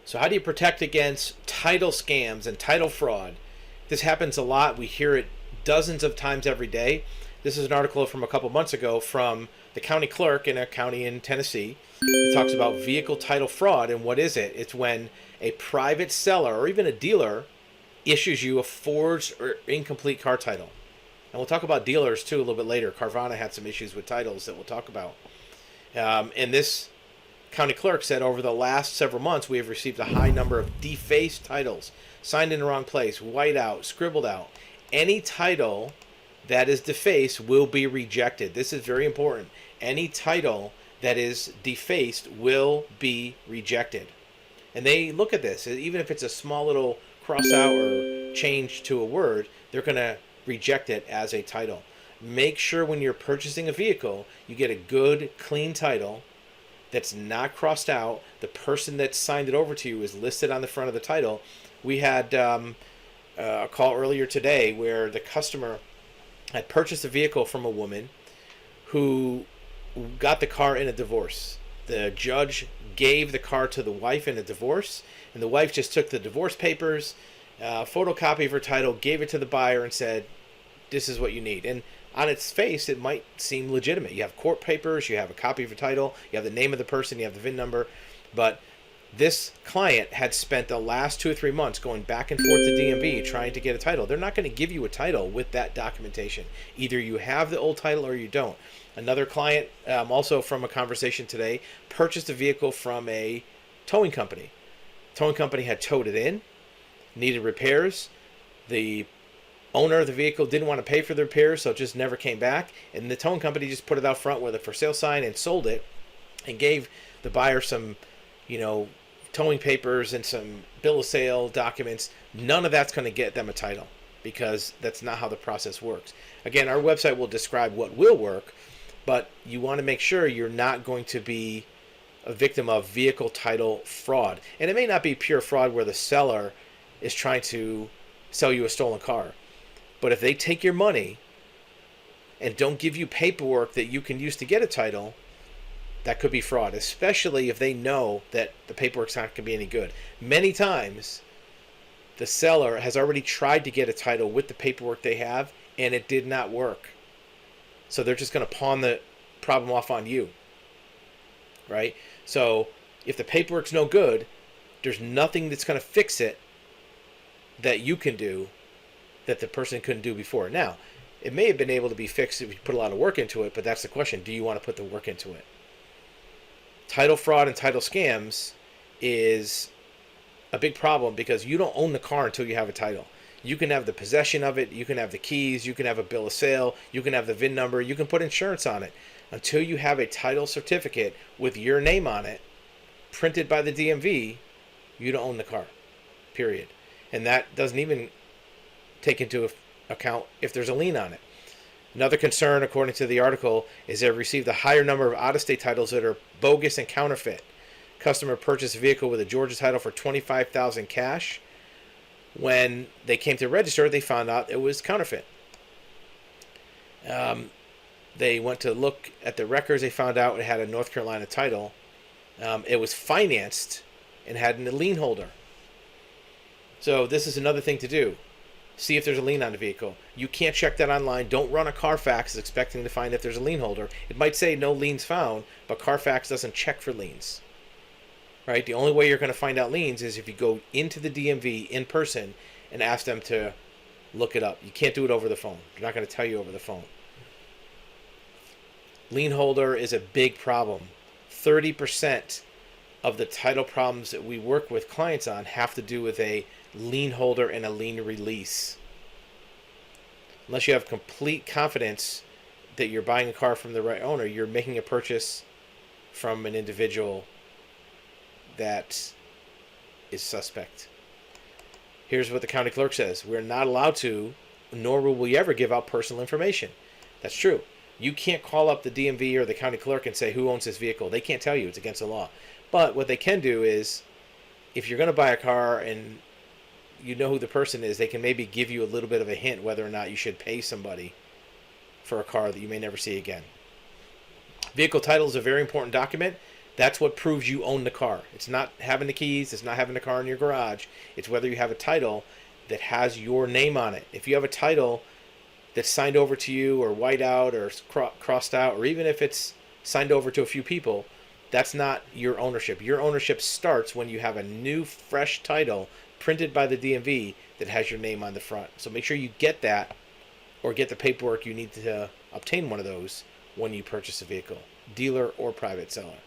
So how do you protect against title scams and title fraud? This happens a lot. We hear it dozens of times every day. This is an article from a couple months ago from the county clerk in a county in Tennessee. It talks about vehicle title fraud. And what is it? It's when a private seller or even a dealer issues you a forged or incomplete car title. And we'll talk about dealers too a little bit later. Carvana had some issues with titles that we'll talk about. And this county clerk said over the last several months we have received a high number of defaced titles, signed in the wrong place, white out, scribbled out. Any title that is defaced will be rejected. This is very important. Any title that is defaced will be rejected. And they look at this, even if it's a small little cross out or change to a word, they're going to reject it as a title. Make sure when you're purchasing a vehicle, you get a good, clean title that's not crossed out. The person that signed it over to you is listed on the front of the title. We had a call earlier today where the customer had purchased a vehicle from a woman who got the car in a divorce. The judge gave the car to the wife in a divorce, and the wife just took the divorce papers, photocopy of her title, gave it to the buyer, and said, this is what you need. And on its face, it might seem legitimate. You have court papers, you have a copy of your title, you have the name of the person, you have the VIN number. But this client had spent the last 2 or 3 months going back and forth to DMV trying to get a title. They're not going to give you a title with that documentation. Either you have the old title or you don't. Another client, also from a conversation today, purchased a vehicle from a towing company. Towing company had towed it in, needed repairs. The owner of the vehicle didn't want to pay for the repairs, so it just never came back. And the towing company just put it out front with a for sale sign and sold it and gave the buyer some, towing papers and some bill of sale documents. None of that's going to get them a title because that's not how the process works. Again, our website will describe what will work, but you want to make sure you're not going to be a victim of vehicle title fraud. And it may not be pure fraud where the seller is trying to sell you a stolen car. But if they take your money and don't give you paperwork that you can use to get a title, that could be fraud, especially if they know that the paperwork's not going to be any good. Many times, the seller has already tried to get a title with the paperwork they have, and it did not work. So they're just going to pawn the problem off on you, right? So if the paperwork's no good, there's nothing that's going to fix it that you can do that the person couldn't do before. Now, it may have been able to be fixed if you put a lot of work into it, but that's the question. Do you want to put the work into it? Title fraud and title scams is a big problem because you don't own the car until you have a title. You can have the possession of it, you can have the keys, you can have a bill of sale, you can have the VIN number, you can put insurance on it. Until you have a title certificate with your name on it, printed by the DMV, you don't own the car, period. And that doesn't even take into account if there's a lien on it. Another concern, according to the article, is they've received a higher number of out-of-state titles that are bogus and counterfeit. Customer purchased a vehicle with a Georgia title for $25,000 cash. When they came to register, they found out it was counterfeit. They went to look at the records. They found out it had a North Carolina title. It was financed and had a lien holder. So this is another thing to do. See if there's a lien on the vehicle. You can't check that online. Don't run a Carfax expecting to find if there's a lien holder. It might say no liens found, but Carfax doesn't check for liens. Right? The only way you're going to find out liens is if you go into the DMV in person and ask them to look it up. You can't do it over the phone. They're not going to tell you over the phone. Lien holder is a big problem. 30% of the title problems that we work with clients on have to do with a lien holder and a lien release. Unless you have complete confidence that you're buying a car from the right owner, you're making a purchase from an individual that is suspect. Here's what the county clerk says. We're not allowed to, nor will we ever give out personal information. That's true. You can't call up the DMV or the county clerk and say who owns this vehicle. They can't tell you. It's against the law. But what they can do is, if you're going to buy a car and you know who the person is, they can maybe give you a little bit of a hint whether or not you should pay somebody for a car that you may never see again. Vehicle title is a very important document. That's what proves you own the car. It's not having the keys. It's not having the car in your garage. It's whether you have a title that has your name on it. If you have a title that's signed over to you or white out or crossed out, or even if it's signed over to a few people, that's not your ownership. Your ownership starts when you have a new, fresh title printed by the DMV that has your name on the front. So make sure you get that or get the paperwork you need to obtain one of those when you purchase a vehicle, dealer or private seller.